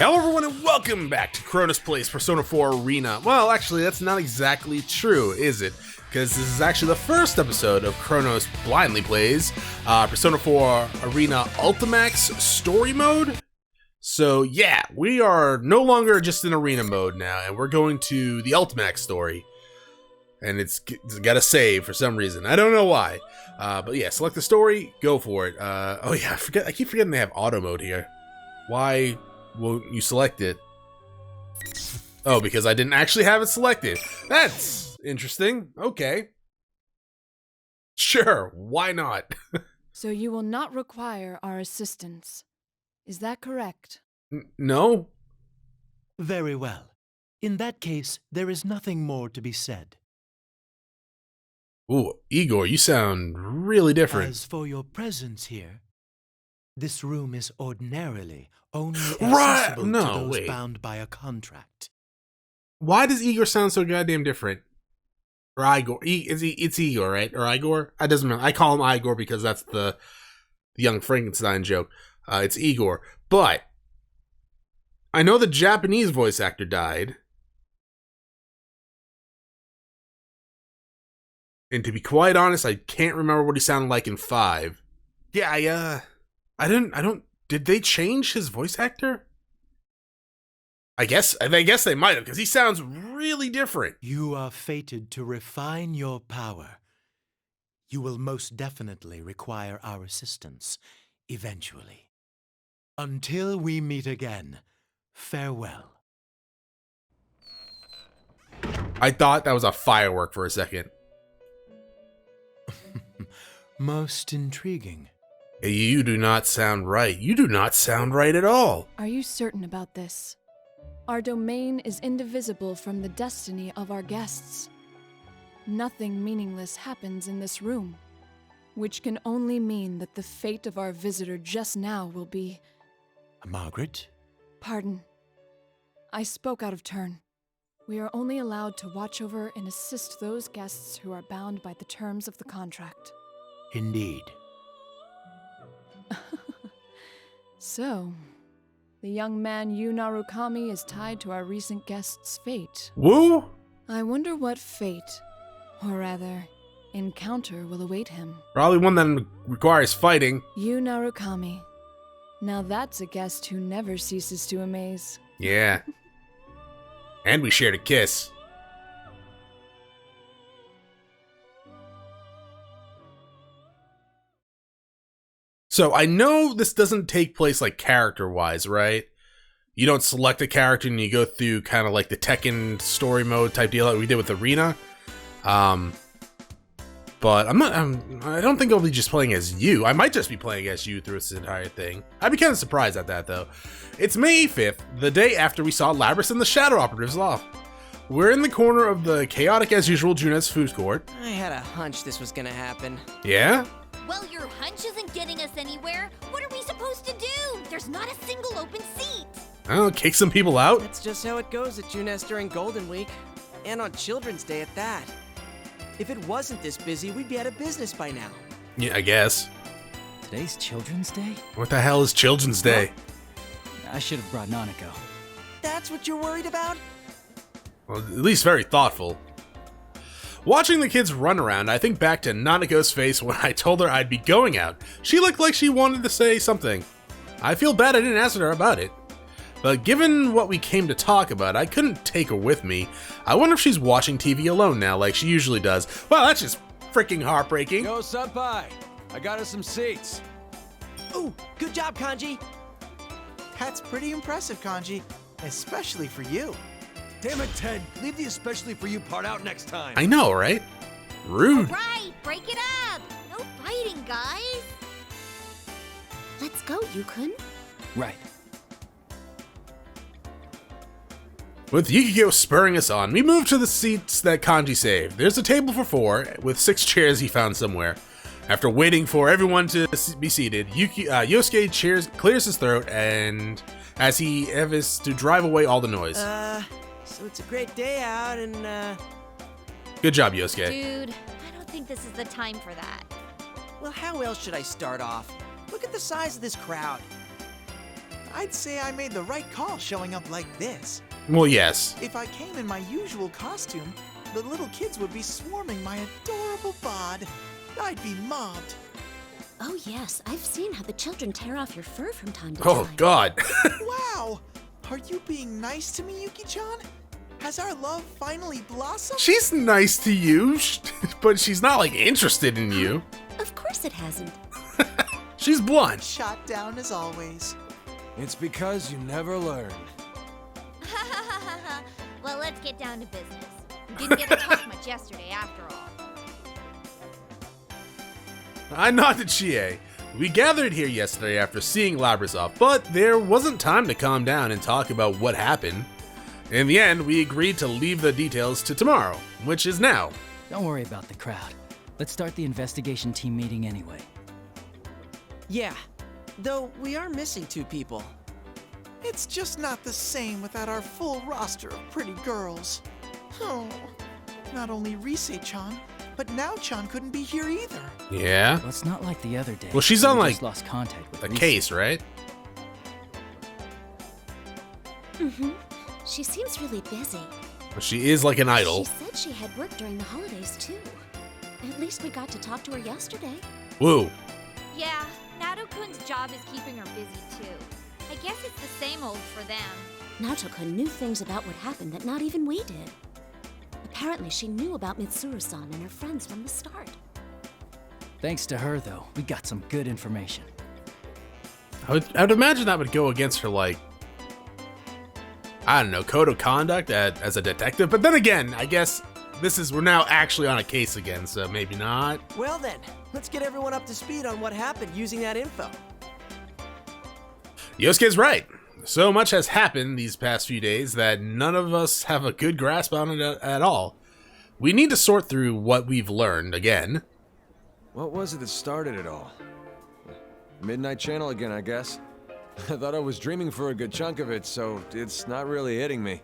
Hello everyone and welcome back to Chronos Plays Persona 4 Arena. Well, actually that's not exactly true, is it? Because this is actually the first episode of Chronos Blindly Plays Persona 4 Arena Ultimax Story Mode. So yeah, we are no longer just in Arena mode now, and we're going to the Ultimax story. And it's got to save for some reason. I don't know why. But yeah, select the story, go for it. Oh yeah, I keep forgetting they have auto mode here. Why won't you select it? Oh, because I didn't actually have it selected. That's interesting. Okay. Sure, why not? So you will not require our assistance. Is that correct? No? Very well. In that case, there is nothing more to be said. Ooh, Igor, you sound really different. As for your presence here, this room is ordinarily only Right, accessible no, to those wait. bound by a contract. Why does Igor sound so goddamn different? Or Igor. It's Igor, right? Or Igor? It doesn't matter. I call him Igor because that's the young Frankenstein joke. It's Igor. But I know the Japanese voice actor died. And to be quite honest, I can't remember what he sounded like in 5. Yeah, did they change his voice actor? I guess they might have, because he sounds really different. You are fated to refine your power. You will most definitely require our assistance, eventually. Until we meet again, farewell. I thought that was a firework for a second. Most intriguing. You do not sound right. You do not sound right at all. Are you certain about this? Our domain is indivisible from the destiny of our guests. Nothing meaningless happens in this room, which can only mean that the fate of our visitor just now will be... Margaret? Pardon. I spoke out of turn. We are only allowed to watch over and assist those guests who are bound by the terms of the contract. Indeed. So, the young man Yu Narukami is tied to our recent guest's fate. Woo? I wonder what fate, or rather, encounter will await him. Probably one that requires fighting. Yu Narukami. Now that's a guest who never ceases to amaze. Yeah. And we shared a kiss. So I know this doesn't take place like character-wise, right? You don't select a character and you go through kind of like the Tekken story mode type deal that we did with Arena. But I don't think I'll be just playing as you. I might just be playing as you through this entire thing. I'd be kind of surprised at that though. It's May 5th, the day after we saw Labrys and the Shadow Operatives off. We're in the corner of the chaotic as usual Junes food court. I had a hunch this was gonna happen. Yeah? Well, your hunch isn't getting us anywhere. What are we supposed to do? There's not a single open seat. Oh, kick some people out? That's just how it goes at Junes during Golden Week. And on Children's Day at that. If it wasn't this busy, we'd be out of business by now. Yeah, I guess. Today's Children's Day? What the hell is Children's Day? I should have brought Nanako. That's what you're worried about? Well, at least very thoughtful. Watching the kids run around, I think back to Nanako's face when I told her I'd be going out. She looked like she wanted to say something. I feel bad I didn't ask her about it. But given what we came to talk about, I couldn't take her with me. I wonder if she's watching TV alone now like she usually does. Well, that's just freaking heartbreaking. Yo, Senpai, I got us some seats. Ooh, good job, Kanji. That's pretty impressive, Kanji. Especially for you. Damn it, Ted. Leave the especially for you part out next time. I know, right? Rude. Right, break it up. No fighting, guys. Let's go, Yukun. Right. With Yukiko spurring us on, we move to the seats that Kanji saved. There's a table for 4, with 6 chairs he found somewhere. After waiting for everyone to be seated, Yosuke clears his throat and as he endeavors to drive away all the noise. So it's a great day out and, Good job, Yosuke. Dude, I don't think this is the time for that. well, how else should I start off? Look at the size of this crowd. I'd say I made the right call showing up like this. Well, yes. If I came in my usual costume, the little kids would be swarming my adorable bod. I'd be mobbed. Oh yes, I've seen how the children tear off your fur from time to Oh, time. God. Wow! Are you being nice to me, Yuki-chan? Has our love finally blossomed? She's nice to you, but she's not, like, interested in you. Of course it hasn't. She's blunt. Shot down as always. It's because you never learn. Well, let's get down to business. Didn't get to talk much yesterday after all. I nodded Chie. We gathered here yesterday after seeing Labras off, but there wasn't time to calm down and talk about what happened. In the end, we agreed to leave the details to tomorrow, which is now. Don't worry about the crowd. Let's start the investigation team meeting anyway. Yeah, though we are missing 2 people. It's just not the same without our full roster of pretty girls. Oh, not only Rise-chan, but Nao-chan couldn't be here either. Yeah? Well, it's not like the other day. Well, she's We on, just like, lost contact with a Lisa. case, right? Mm-hmm. She seems really busy. But she is like an idol. She said she had work during the holidays too. At least we got to talk to her yesterday. Woo. Yeah, Nato-kun's job is keeping her busy too. I guess it's the same old for them. Naoto-kun knew things about what happened that not even we did. Apparently she knew about Mitsuru-san and her friends from the start. Thanks to her, though, we got some good information. I would imagine that would go against her, like, I don't know, code of conduct as a detective. But then again, I guess we're now actually on a case again, so maybe not. Well then, let's get everyone up to speed on what happened using that info. Yosuke's right. So much has happened these past few days that none of us have a good grasp on it at all. We need to sort through what we've learned again. What was it that started it all? Midnight Channel again, I guess. I thought I was dreaming for a good chunk of it, so it's not really hitting me.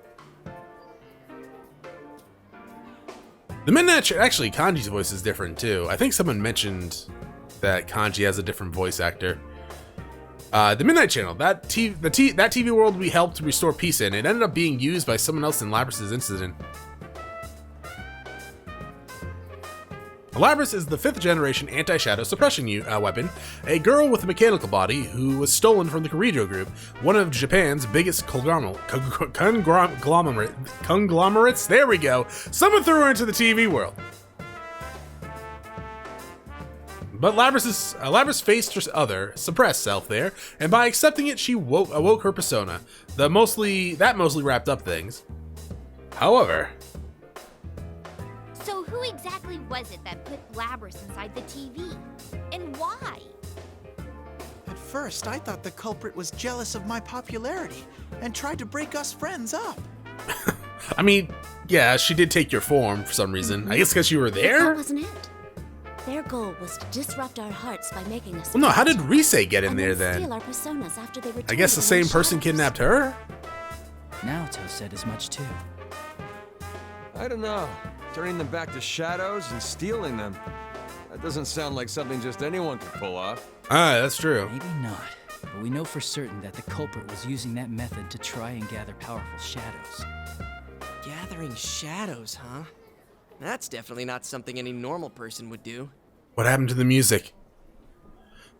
The Midnight Actually, Kanji's voice is different too. I think someone mentioned that Kanji has a different voice actor. The Midnight Channel, that TV world we helped restore peace in, it ended up being used by someone else in Labras' incident. Labras is the 5th generation anti-shadow suppression weapon, a girl with a mechanical body who was stolen from the Kirijo Group, one of Japan's biggest conglomerates. There we go. Someone threw her into the TV world. But Labras faced her other, suppressed self there, and by accepting it, she awoke her persona. That mostly wrapped up things. However, So who exactly was it that put Labras inside the TV? And why? At first, I thought the culprit was jealous of my popularity and tried to break us friends up. I mean, yeah, she did take your form for some reason. I guess because you were That there? wasn't it. Their goal was to disrupt our hearts by making us. Well, no, how did Rise get in and there then? Steal then? our personas after they returned I guess the to their same person shadows. kidnapped her? Naoto said as much too. I don't know. Turning them back to shadows and stealing them. That doesn't sound like something just anyone could pull off. Ah, that's true. Maybe not, but we know for certain that the culprit was using that method to try and gather powerful shadows. Gathering shadows, huh? That's definitely not something any normal person would do. What happened to the music?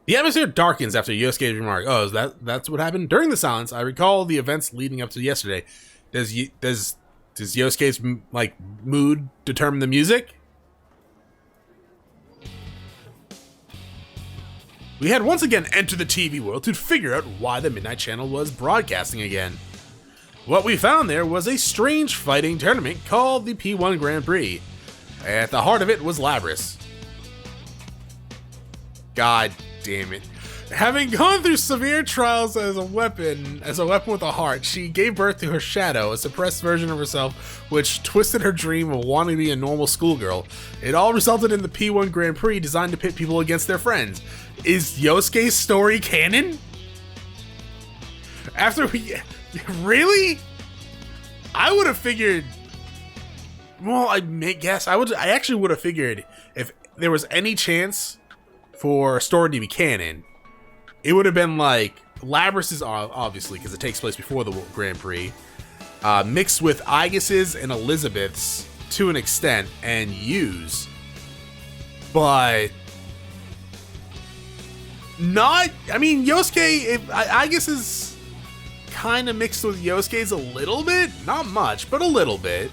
The atmosphere darkens after Yosuke's remark. Oh, that's what happened? During the silence, I recall the events leading up to yesterday. Does Yosuke's mood determine the music? We had once again entered the TV world to figure out why the Midnight Channel was broadcasting again. What we found there was a strange fighting tournament called the P-1 Grand Prix. At the heart of it was Labras. God damn it. Having gone through severe trials as a weapon with a heart, she gave birth to her shadow, a suppressed version of herself, which twisted her dream of wanting to be a normal schoolgirl. It all resulted in the P-1 Grand Prix designed to pit people against their friends. Is Yosuke's story canon? Really? I would have figured. Well, I actually would have figured if there was any chance for a story to be canon, it would have been like Labrys is obviously, because it takes place before the Grand Prix, mixed with Aegis's and Elizabeth's to an extent, and Yu's. But not, I mean, Yosuke, Aegis is kind of mixed with Yosuke's a little bit. Not much, but a little bit.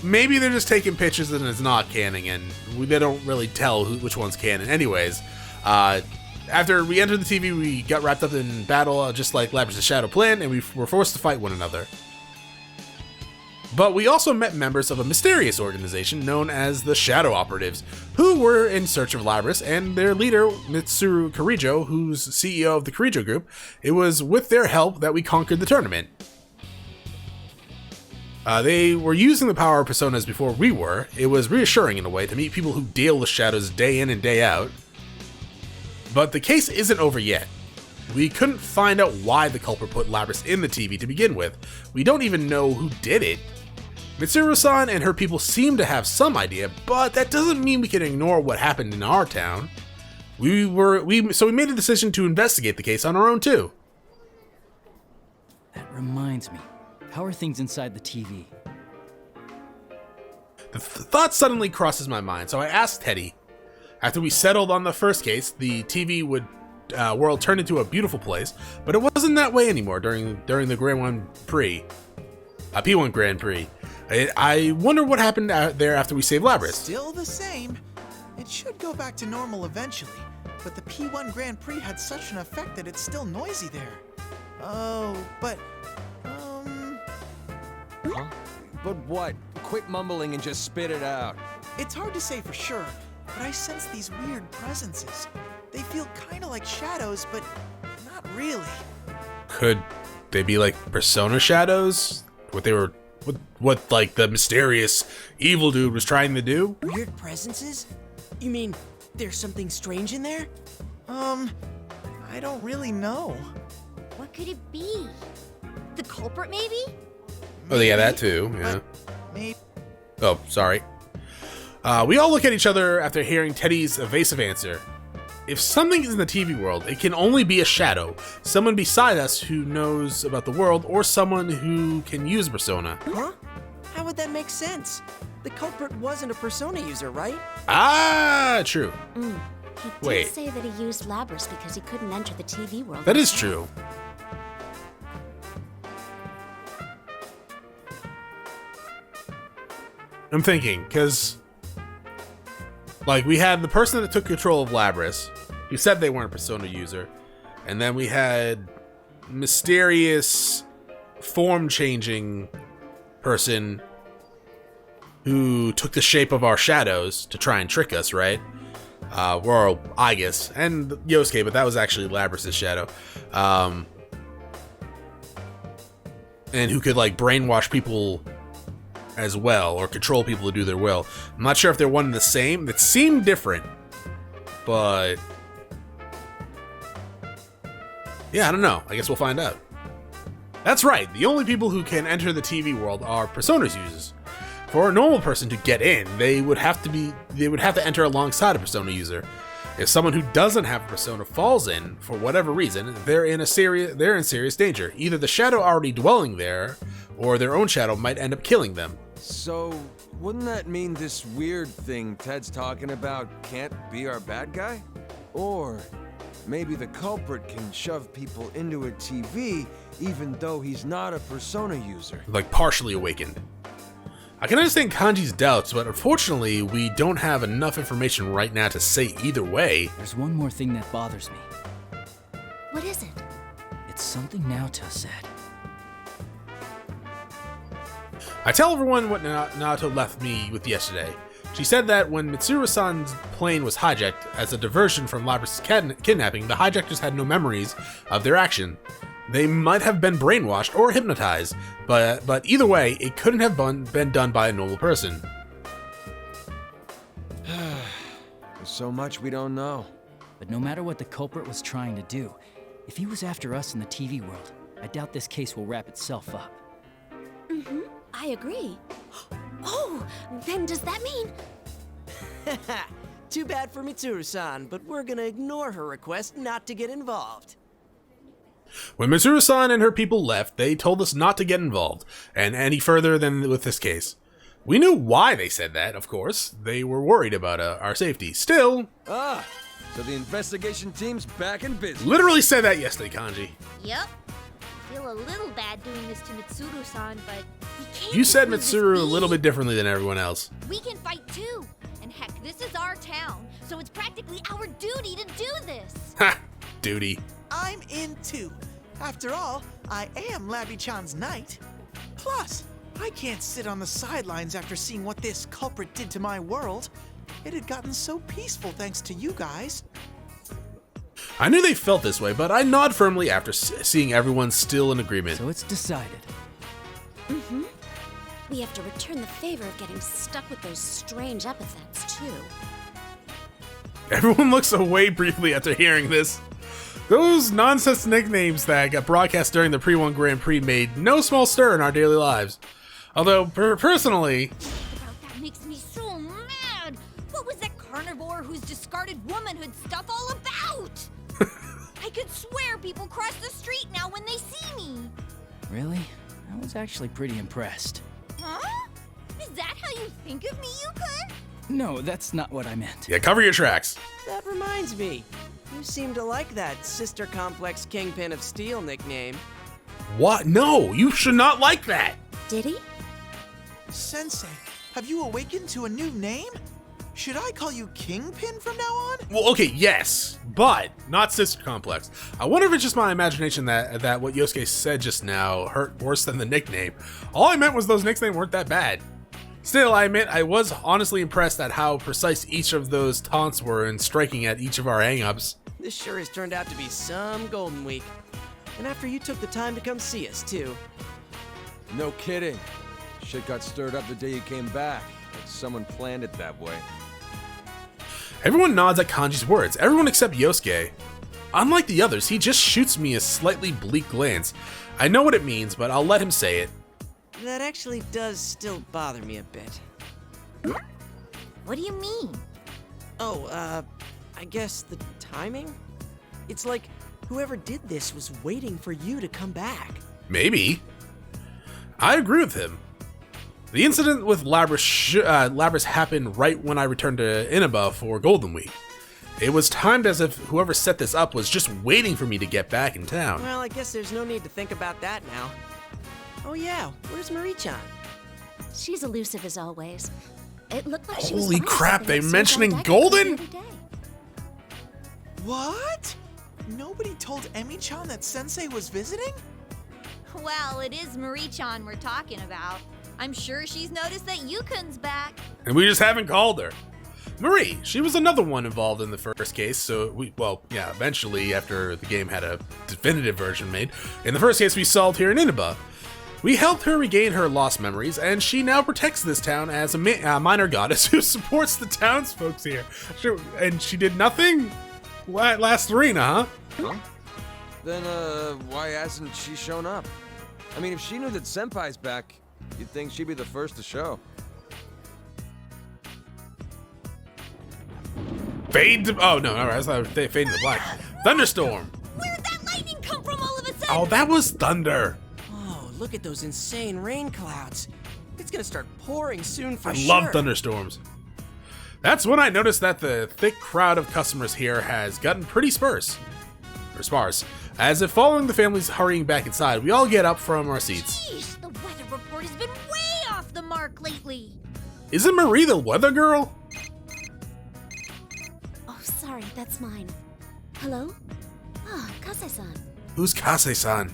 Maybe they're just taking pictures and it's not canon, and they don't really tell which one's canon. Anyways, after we entered the TV, we got wrapped up in battle, just like Labrys' Shadow planned, and we were forced to fight one another. But we also met members of a mysterious organization known as the Shadow Operatives, who were in search of Labrys and their leader, Mitsuru Kirijo, who's CEO of the Kirijo Group. It was with their help that we conquered the tournament. They were using the power of personas before we were. It was reassuring in a way to meet people who deal with shadows day in and day out. But the case isn't over yet. We couldn't find out why the culprit put Labrys in the TV to begin with. We don't even know who did it. Mitsuru-san and her people seem to have some idea, but that doesn't mean we can ignore what happened in our town. So we made a decision to investigate the case on our own too. That reminds me. How are things inside the TV? The thought suddenly crosses my mind, so I asked Teddy. After we settled on the first case, the TV world turned into a beautiful place, but it wasn't that way anymore during the P-1 Grand Prix. I wonder what happened there after we saved Labrys. Still the same. It should go back to normal eventually, but the P-1 Grand Prix had such an effect that it's still noisy there. Oh, but... Huh? But what? Quit mumbling and just spit it out. It's hard to say for sure, but I sense these weird presences. They feel kind of like shadows, but not really. Could they be like persona shadows? What like the mysterious evil dude was trying to do? Weird presences? You mean there's something strange in there? I don't really know. What could it be? The culprit, maybe? Oh, yeah, that too, yeah. Maybe. Oh, sorry. We all look at each other after hearing Teddy's evasive answer. If something is in the TV world, it can only be a shadow, someone beside us who knows about the world, or someone who can use persona. Huh? How would that make sense? The culprit wasn't a persona user, right? Ah, true. He did say that he used Labrys because he couldn't enter the TV world. That is true. I'm thinking, because, like, we had the person that took control of Labrys, who said they weren't a persona user, and then we had mysterious form-changing person who took the shape of our shadows to try and trick us, right? Well, I guess, and Yosuke, but that was actually Labrys' shadow. And who could, like, brainwash people as well, or control people to do their will. I'm not sure if they're one and the same. That seemed different, but yeah, I don't know. I guess we'll find out. That's right. The only people who can enter the TV world are personas users. For a normal person to get in, they would have to enter alongside a persona user. If someone who doesn't have a persona falls in for whatever reason, they're in serious danger. Either the shadow already dwelling there, or their own shadow might end up killing them. So, wouldn't that mean this weird thing Ted's talking about can't be our bad guy? Or maybe the culprit can shove people into a TV even though he's not a persona user. Like partially awakened. I can understand Kanji's doubts, but unfortunately, we don't have enough information right now to say either way. There's one more thing that bothers me. What is it? It's something Naoto said. I tell everyone what Naoto left me with yesterday. She said that when Mitsuru-san's plane was hijacked as a diversion from Labrys' kidnapping, the hijackers had no memories of their action. They might have been brainwashed or hypnotized, but either way, it couldn't have been done by a normal person. There's so much we don't know. But no matter what the culprit was trying to do, if he was after us in the TV world, I doubt this case will wrap itself up. I agree. Oh, then does that mean... Too bad for Mitsuru-san, but we're gonna ignore her request not to get involved. When Mitsuru-san and her people left, they told us not to get involved, and any further than with this case. We knew why they said that, of course. They were worried about our safety. Still... Ah, so the investigation team's back in business. Literally said that yesterday, Kanji. Yep. I feel a little bad doing this to Mitsuru-san, but we can't. You said just Mitsuru a leave little this bit differently than everyone else. be. We can fight too. And heck, this is our town, so it's practically our duty to do this. Ha! Duty. I'm in too. After all, I am Labby-chan's knight. Plus, I can't sit on the sidelines after seeing what this culprit did to my world. It had gotten so peaceful thanks to you guys. I knew they felt this way, but I nod firmly after seeing everyone still in agreement. So it's decided. Mm-hmm. We have to return the favor of getting stuck with those strange epithets, too. Everyone looks away briefly after hearing this. Those nonsense nicknames that got broadcast during the P-1 Grand Prix made no small stir in our daily lives. Although, personally... That makes me so mad! What was that carnivore whose discarded womanhood stuff all about? I could swear people cross the street now when they see me! Really? I was actually pretty impressed. Huh? Is that how you think of me, Yukon? No, that's not what I meant. Yeah, cover your tracks. That reminds me. You seem to like that Sister Complex Kingpin of Steel nickname. What? No, you should not like that! Did he? Sensei, have you awakened to a new name? Should I call you Kingpin from now on? Well, okay, yes, but not Sister Complex. I wonder if it's just my imagination that what Yosuke said just now hurt worse than the nickname. All I meant was those nicknames weren't that bad. Still, I admit I was honestly impressed at how precise each of those taunts were in striking at each of our hang-ups. This sure has turned out to be some Golden Week. And after you took the time to come see us, too. No kidding. Shit got stirred up the day you came back. Like someone planned it that way. Everyone nods at Kanji's words, everyone except Yosuke. Unlike the others, he just shoots me a slightly bleak glance. I know what it means, but I'll let him say it. That actually does still bother me a bit. What do you mean? Oh, I guess the timing? It's like whoever did this was waiting for you to come back. Maybe. I agree with him. The incident with Labris happened right when I returned to Inaba for Golden Week. It was timed as if whoever set this up was just waiting for me to get back in town. Well, I guess there's no need to think about that now. Oh yeah, where's Marie-chan? She's elusive as always. It looked like she was Holy finding crap, something they at Sir mentioning Van Dyke Golden? the other day. What? Nobody told Emi-chan that Sensei was visiting? Well, it is Marie-chan we're talking about. I'm sure she's noticed that Yukun's back. And we just haven't called her. Marie, she was another one involved in the first case, so eventually, after the game had a definitive version made, in the first case we solved here in Inaba. We helped her regain her lost memories, and she now protects this town as a minor goddess who supports the townsfolk here. And she did nothing? Last Arena, huh? Then, why hasn't she shown up? I mean, if she knew that Senpai's back, you'd think she'd be the first to show. Fade to... Oh, no, alright, I thought they fade into black. Thunderstorm! Where'd that lightning come from all of a sudden? Oh, that was thunder! Oh, look at those insane rain clouds. It's gonna start pouring soon for I sure. love thunderstorms. That's when I noticed that the thick crowd of customers here has gotten pretty sparse, as if following the families hurrying back inside, we all get up from our seats. Jeez, the weather report has been way off the mark lately. Isn't Marie the weather girl? Oh, sorry, that's mine. Hello? Ah, Kase-san. Who's Kase-san?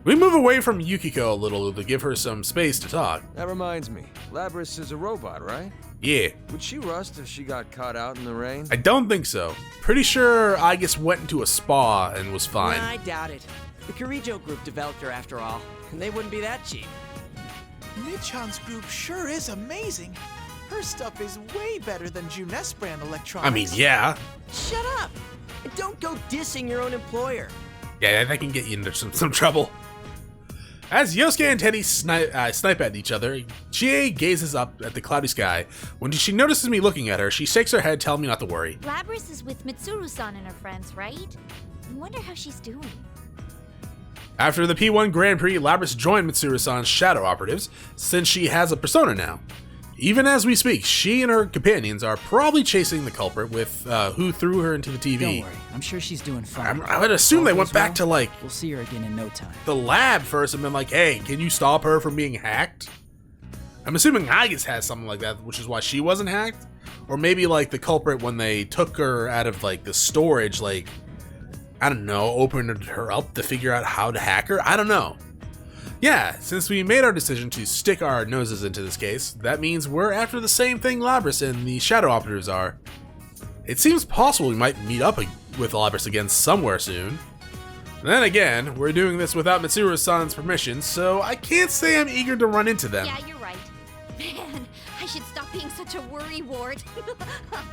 We move away from Yukiko a little to give her some space to talk. That reminds me, Labris is a robot, right? Yeah. Would she rust if she got caught out in the rain? I don't think so. Pretty sure I just went into a spa and was fine. Nah, I doubt it. The Kirijo group developed her after all, and they wouldn't be that cheap. Mid-chan's group sure is amazing. Her stuff is way better than Junes brand electronics. I mean, yeah. Shut up! And don't go dissing your own employer. Yeah, that can get you into some trouble. As Yosuke and Teddy snipe at each other, Chie gazes up at the cloudy sky. When she notices me looking at her, she shakes her head, telling me not to worry. Labrys is with Mitsuru-san and her friends, right? I wonder how she's doing. After the P-1 Grand Prix, Labrys joined Mitsuru-san's shadow operatives, since she has a persona now. Even as we speak, she and her companions are probably chasing the culprit with who threw her into the TV. Don't worry, I'm sure she's doing fine. I would assume they went back to like we'll see her again in no time. the lab first and been like, hey, can you stop her from being hacked? I'm assuming Aigis has something like that, which is why she wasn't hacked. Or maybe like the culprit, when they took her out of like the storage, like, I don't know, opened her up to figure out how to hack her. I don't know. Yeah, since we made our decision to stick our noses into this case, that means we're after the same thing Labrys and the shadow operatives are. It seems possible we might meet up with Labrys again somewhere soon. Then again, we're doing this without Mitsuru-san's permission, so I can't say I'm eager to run into them. Yeah, you're right. Man, I should stop being such a worrywart.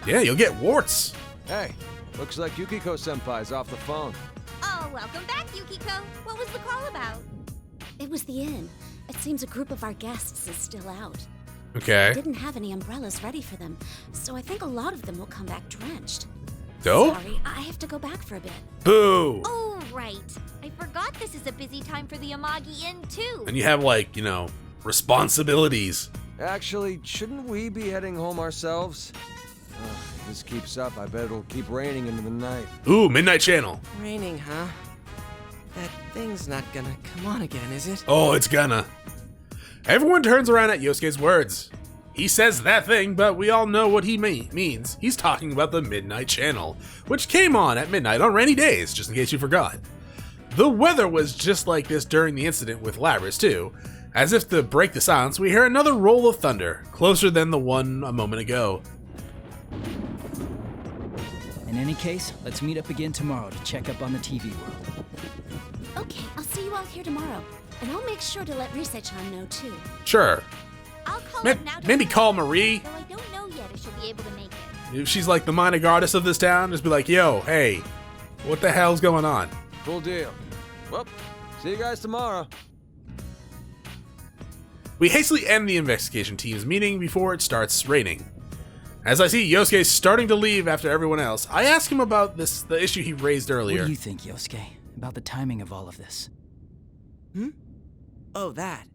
Yeah, you'll get warts. Hey, looks like Yukiko-senpai's off the phone. Oh, welcome back, Yukiko. What was the call about? It was the inn. It seems a group of our guests is still out. Okay. Didn't have any umbrellas ready for them, so I think a lot of them will come back drenched. Dope? Sorry, I have to go back for a bit. Boo! Oh, right. I forgot this is a busy time for the Amagi Inn, too. And you have, like, you know, responsibilities. Actually, shouldn't we be heading home ourselves? If this keeps up, I bet it'll keep raining into the night. Ooh, Midnight Channel. Raining, huh? That thing's not gonna come on again, is it? Oh, it's gonna. Everyone turns around at Yosuke's words. He says that thing, but we all know what he means. He's talking about the Midnight Channel, which came on at midnight on rainy days, just in case you forgot. The weather was just like this during the incident with Labrys, too. As if to break the silence, we hear another roll of thunder, closer than the one a moment ago. In any case, let's meet up again tomorrow to check up on the TV world. Okay, I'll see you all here tomorrow. And I'll make sure to let Rise-chan know too. Sure. I'll call Ma- up now. maybe call Marie. Though I don't know yet if she'll be able to make it. If she's like the minor goddess of this town, just be like, yo, hey, what the hell's going on? Cool deal. Well, see you guys tomorrow. We hastily end the investigation team's meeting before it starts raining. As I see Yosuke starting to leave after everyone else, I ask him about the issue he raised earlier. What do you think, Yosuke, about the timing of all of this? Oh, that.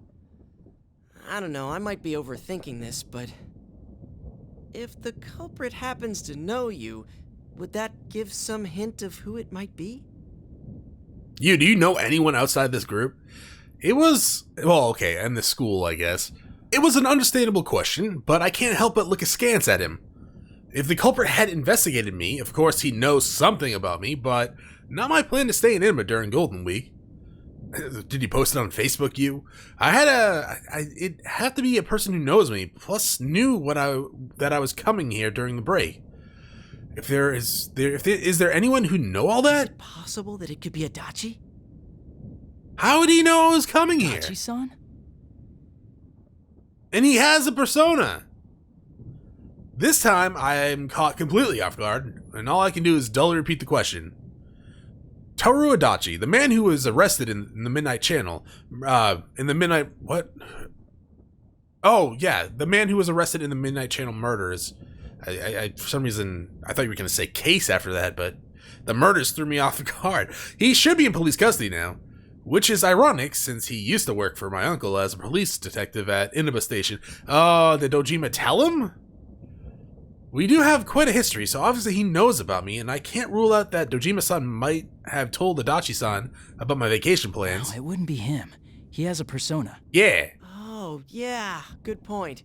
I don't know, I might be overthinking this, but if the culprit happens to know you, would that give some hint of who it might be? Do you know anyone outside this group? It was, well, okay, and the school, I guess. It was an understandable question, but I can't help but look askance at him. If the culprit had investigated me, of course he knows something about me, but not my plan to stay in Inma during Golden Week. Did you post it on Facebook, you? It'd have to be a person who knows me, plus knew that I was coming here during the break. Is there anyone who know all Is that? it possible that it could be Adachi? How would he know I was coming here? Hachi-san? And he has a persona. This time, I am caught completely off guard, and all I can do is dully repeat the question. Toru Adachi, the man who was arrested in the Midnight Channel, what? Oh, yeah, the man who was arrested in the Midnight Channel murders. I for some reason, I thought you were going to say case after that, but the murders threw me off guard. He should be in police custody now, which is ironic since he used to work for my uncle as a police detective at Inaba Station. Did Dojima tell him? We do have quite a history, so obviously he knows about me, and I can't rule out that Dojima-san might have told Adachi-san about my vacation plans. No, it wouldn't be him. He has a persona. Yeah. Oh, yeah, good point.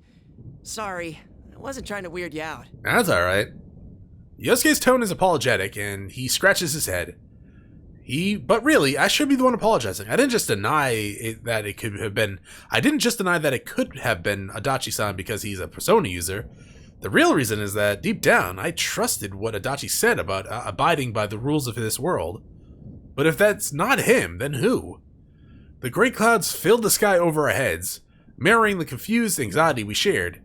Sorry, I wasn't trying to weird you out. That's alright. Yosuke's tone is apologetic, and he scratches his head. But really, I should be the one apologizing. I didn't just deny that it could have been Adachi-san because he's a persona user. The real reason is that, deep down, I trusted what Adachi said about abiding by the rules of this world. But if that's not him, then who? The great clouds filled the sky over our heads, mirroring the confused anxiety we shared.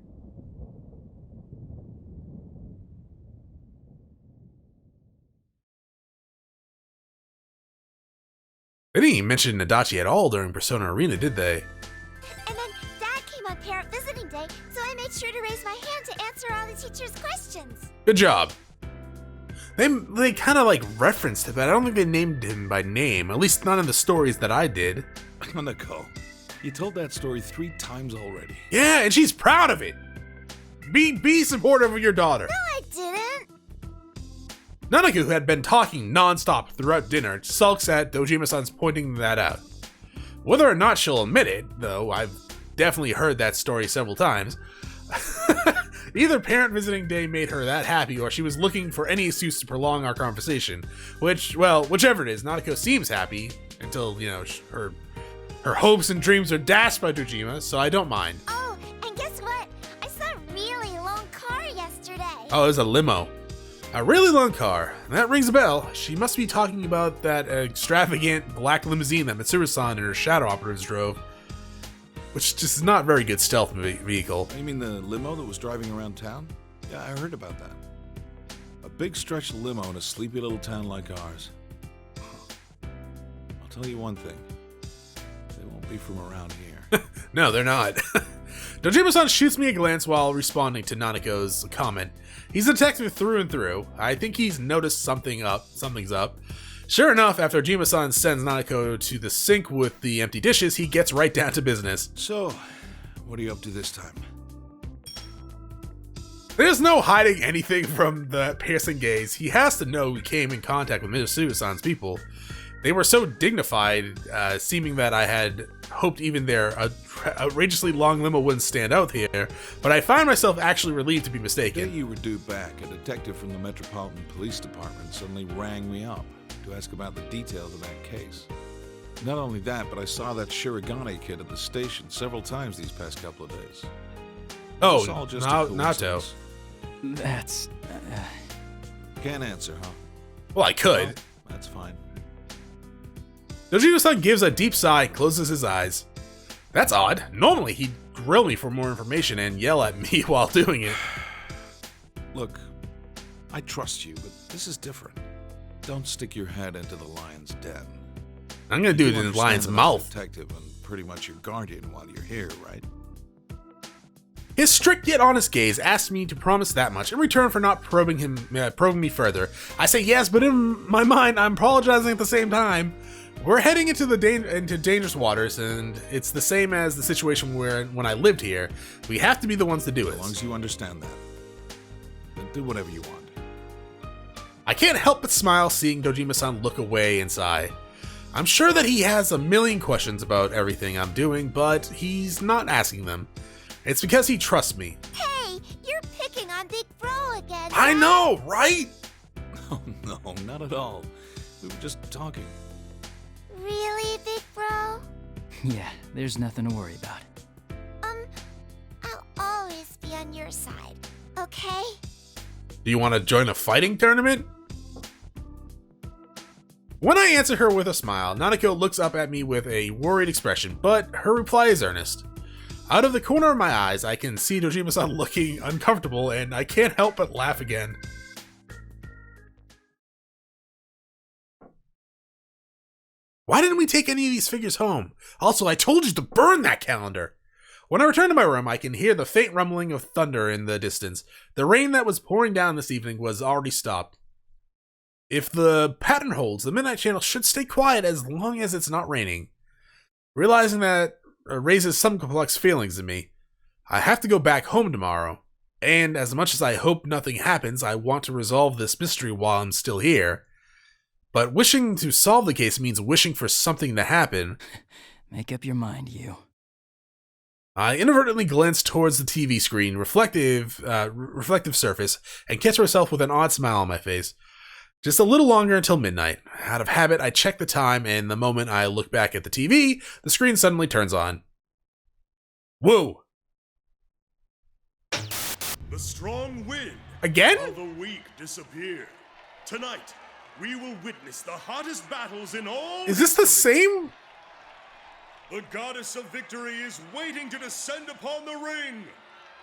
They didn't even mention Nadachi at all during Persona Arena, did they? And then Dad came on parent visiting day, so I made sure to raise my hand to answer all the teacher's questions. Good job. They kind of like referenced it, but I don't think they named him by name. At least none of the stories that I did. Hanako, you told that story 3 times already. Yeah, and she's proud of it. Be supportive of your daughter. No, I didn't. Nanako, who had been talking non-stop throughout dinner, sulks at Dojima-san's pointing that out. Whether or not she'll admit it, though, I've definitely heard that story several times. Either parent visiting day made her that happy, or she was looking for any excuse to prolong our conversation. Whichever it is, Nanako seems happy until, her hopes and dreams are dashed by Dojima, so I don't mind. Oh, and guess what? I saw a really long car yesterday. Oh, it was a limo. A really long car. That rings a bell. She must be talking about that extravagant black limousine that Mitsuru-san and her shadow operatives drove. Which just is not very good stealth vehicle. You mean the limo that was driving around town? Yeah, I heard about that. A big stretch limo in a sleepy little town like ours. I'll tell you one thing. They won't be from around here. No, they're not. Dojima-san shoots me a glance while responding to Nanako's comment. He's a detective through and through. I think he's noticed something's up. Sure enough, after Dojima-san sends Nanako to the sink with the empty dishes, he gets right down to business. So, what are you up to this time? There's no hiding anything from the piercing gaze. He has to know we came in contact with Mitsuru-san's people. They were so dignified, seeming that I had hoped even their outrageously long limo wouldn't stand out here, but I found myself actually relieved to be mistaken. The day you were due back, a detective from the Metropolitan Police Department suddenly rang me up to ask about the details of that case. Not only that, but I saw that Shirogane kid at the station several times these past couple of days. Oh, It's all just a Nato. coincidence. That's... Can't answer, huh? Well, I could. Well, that's fine. Dojima-san gives a deep sigh and closes his eyes. That's odd. Normally, he'd grill me for more information and yell at me while doing it. Look, I trust you, but this is different. Don't stick your head into the lion's den. I'm gonna do it You in the understand lion's that I'm a mouth. detective and pretty much your guardian while you're here, right? His strict yet honest gaze asks me to promise that much in return for not probing me further. I say yes, but in my mind, I'm apologizing at the same time. We're heading into dangerous waters, and it's the same as the situation when I lived here. We have to be the ones to do it. As long as you understand that, then do whatever you want. I can't help but smile seeing Dojima-san look away and sigh. I'm sure that he has a million questions about everything I'm doing, but he's not asking them. It's because he trusts me. Hey, you're picking on Big Bro again. I know, right? Oh, no, not at all. We were just talking. Really, Big Bro? Yeah, there's nothing to worry about. I'll always be on your side, okay? Do you want to join a fighting tournament? When I answer her with a smile, Nanako looks up at me with a worried expression, but her reply is earnest. Out of the corner of my eyes, I can see Dojima-san looking uncomfortable, and I can't help but laugh again. Why didn't we take any of these figures home? Also, I told you to burn that calendar! When I return to my room, I can hear the faint rumbling of thunder in the distance. The rain that was pouring down this evening was already stopped. If the pattern holds, the Midnight Channel should stay quiet as long as it's not raining. Realizing that raises some complex feelings in me. I have to go back home tomorrow, and as much as I hope nothing happens, I want to resolve this mystery while I'm still here. But wishing to solve the case means wishing for something to happen. Make up your mind, you. I inadvertently glance towards the TV screen, reflective surface, and catch myself with an odd smile on my face. Just a little longer until midnight. Out of habit, I check the time, and the moment I look back at the TV, the screen suddenly turns on. Whoa! The strong wind Again? of the weak disappear. Tonight, we will witness the hottest battles in all Is this the history. same? The goddess of victory is waiting to descend upon the ring.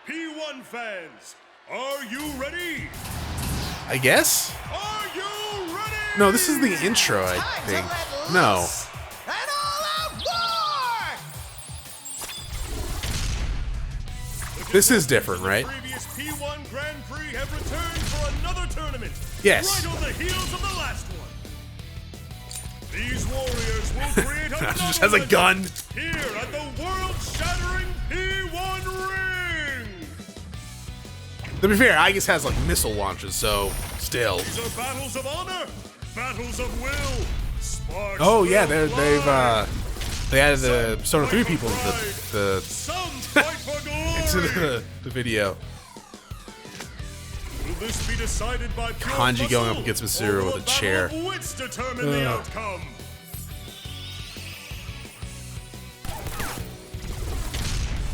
P1 fans, are you ready? I guess? Are you ready? No, this is the intro, I think. No. This is different, right? The previous P-1 Grand Prix have returned for another tournament. Yes. Right on the heels of the last one. These warriors will create another Just has a gun. here at the world-shattering P-1 ring. To be fair, I guess has like missile launches, so still. These are battles of honor, battles of will. Sparks Oh yeah, will fly. they added the Persona 3 people into Some fight for glory. the video. Will this be decided by pure Kanji going up muscle, against Mitsuru or will with a battle chair. of wits determine the outcome?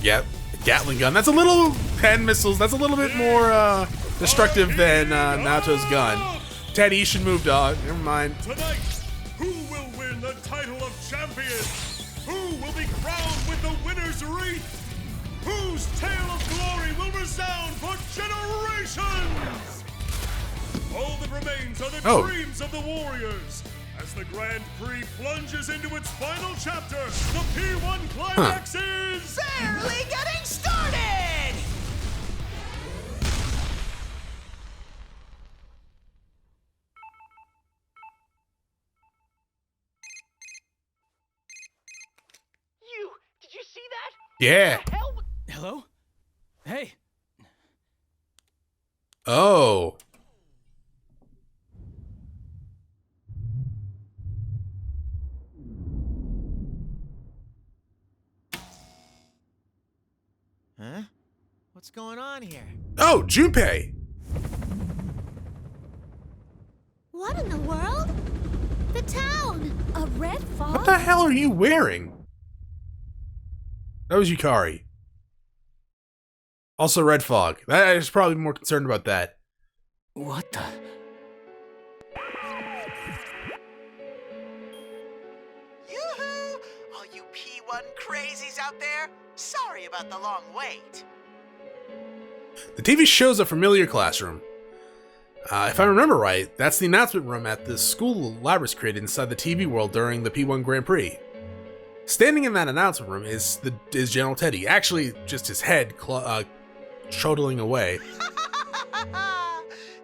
Yep, Gatling gun. That's a little 10 missiles. That's a little bit more destructive than Naoto's gun. Teddy, you should move, dog. Never mind. Tonight, who will win the title of champion? Who will be crowned with the winner's wreath? Whose tale of glory will resound for generations? All that remains are the dreams of the warriors. As the Grand Prix plunges into its final chapter, the P-1 Climax is Barely getting started! Did you see that? Yeah. Hello? Hey. Oh. Huh? What's going on here? Oh, Junpei. What in the world? The town! A red fog? What the hell are you wearing? That was Yukari. Also red fog. I was probably more concerned about that. What the? Yoo-hoo! All you P1 crazies out there, sorry about the long wait. The TV shows a familiar classroom. If I remember right, that's the announcement room at the school Labrys created inside the TV world during the P1 Grand Prix. Standing in that announcement room is General Teddy. Actually, just his head chortling away.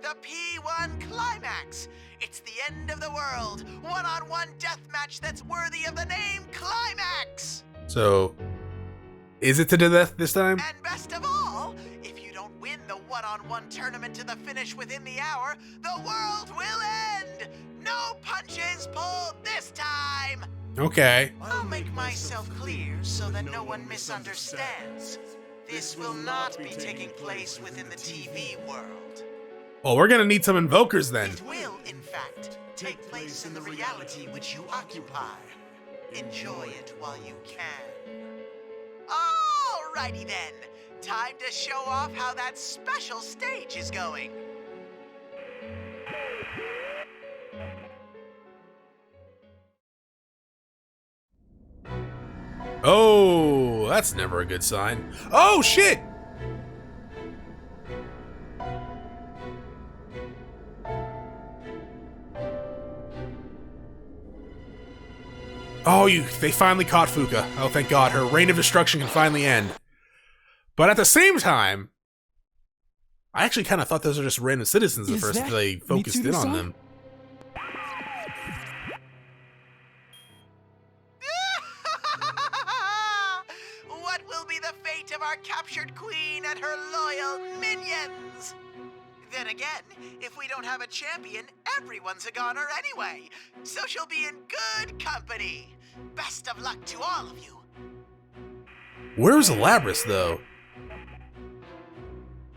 The P1 Climax! It's the end of the world! One-on-one deathmatch that's worthy of the name Climax! So, is it to the death this time? And best of all, if you don't win the one-on-one tournament to the finish within the hour, the world will end! No punches pulled this time! Okay. I'll make myself clear so that no one misunderstands. This will not be taking place within the TV world. Well, we're gonna need some invokers then. It will, in fact, take place in the reality which you occupy. Enjoy it while you can. Alrighty then. Time to show off how that special stage is going. Oh, that's never a good sign. Oh, shit! Oh, they finally caught Fuka. Oh, thank God. Her reign of destruction can finally end. But at the same time, I actually kind of thought those were just random citizens at first. They focused in on them. What will be the fate of our captured queen and her loyal minions? Then again, if we don't have a champion, everyone's a goner anyway. So she'll be in good company. Best of luck to all of you. Where's Labrys, though?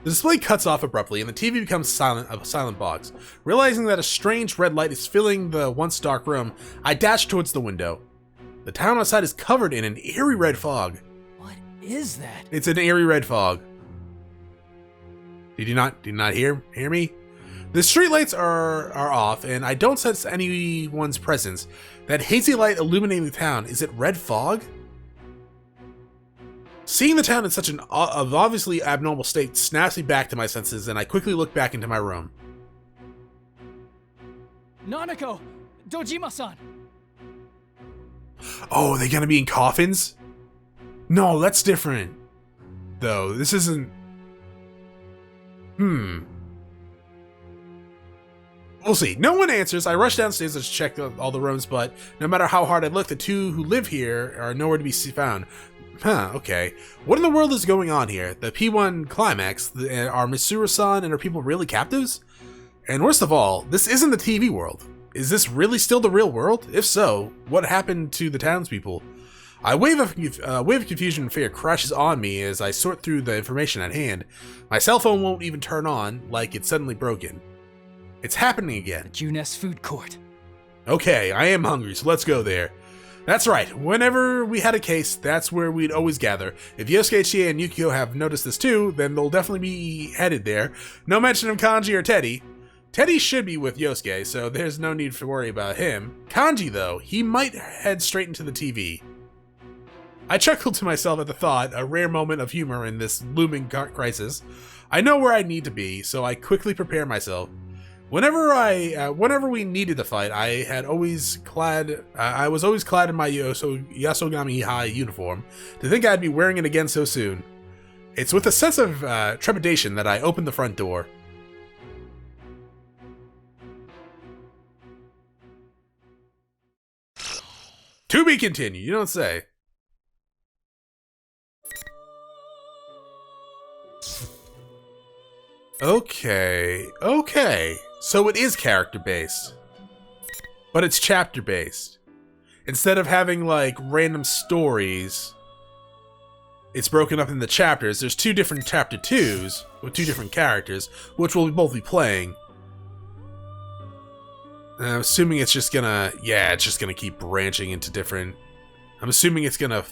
The display cuts off abruptly and the TV becomes a silent box. Realizing that a strange red light is filling the once dark room, I dash towards the window. The town outside is covered in an eerie red fog. What is that? It's an eerie red fog. Did you not hear me? The streetlights are off and I don't sense anyone's presence. That hazy light illuminating the town, is it red fog? Seeing the town in such an obviously abnormal state snaps me back to my senses, and I quickly look back into my room. Nanako! Dojima-san! Oh, are they gonna be in coffins? No, that's different. though. This isn't... We'll see. No one answers. I rush downstairs to check all the rooms, but no matter how hard I look, the two who live here are nowhere to be found. Okay. What in the world is going on here? The P-1 Climax, are Mitsuru-san and her people really captives? And worst of all, this isn't the TV world. Is this really still the real world? If so, what happened to the townspeople? A wave of confusion and fear crashes on me as I sort through the information at hand. My cell phone won't even turn on, like it's suddenly broken. It's happening again. The Juness food court. Okay, I am hungry, so let's go there. That's right, whenever we had a case, that's where we'd always gather. If Yosuke, Chie, and Yukio have noticed this too, then they'll definitely be headed there. No mention of Kanji or Teddy. Teddy should be with Yosuke, so there's no need to worry about him. Kanji, though, he might head straight into the TV. I chuckled to myself at the thought, a rare moment of humor in this looming crisis. I know where I need to be, so I quickly prepare myself. Whenever we needed to fight, I was always clad in my Yasogami High uniform. To think I'd be wearing it again so soon. It's with a sense of trepidation that I opened the front door. To be continued, you don't say. Okay. So it is character-based. But it's chapter-based. Instead of having, like, random stories, it's broken up into chapters. There's 2 different chapter 2s with 2 different characters, which we'll both be playing. And I'm assuming it's just gonna... Yeah, it's just gonna keep branching into different... I'm assuming it's gonna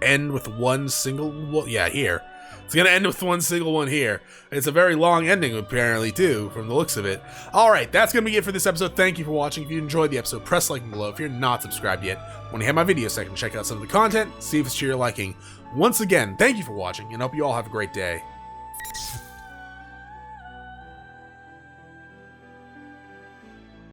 end with one single... Well, yeah, here. It's gonna end with one single one here. It's a very long ending, apparently, too, from the looks of it. Alright, that's gonna be it for this episode. Thank you for watching. If you enjoyed the episode, press like below. If you're not subscribed yet, when you have my video section, check out some of the content, see if it's to your liking. Once again, thank you for watching, and hope you all have a great day.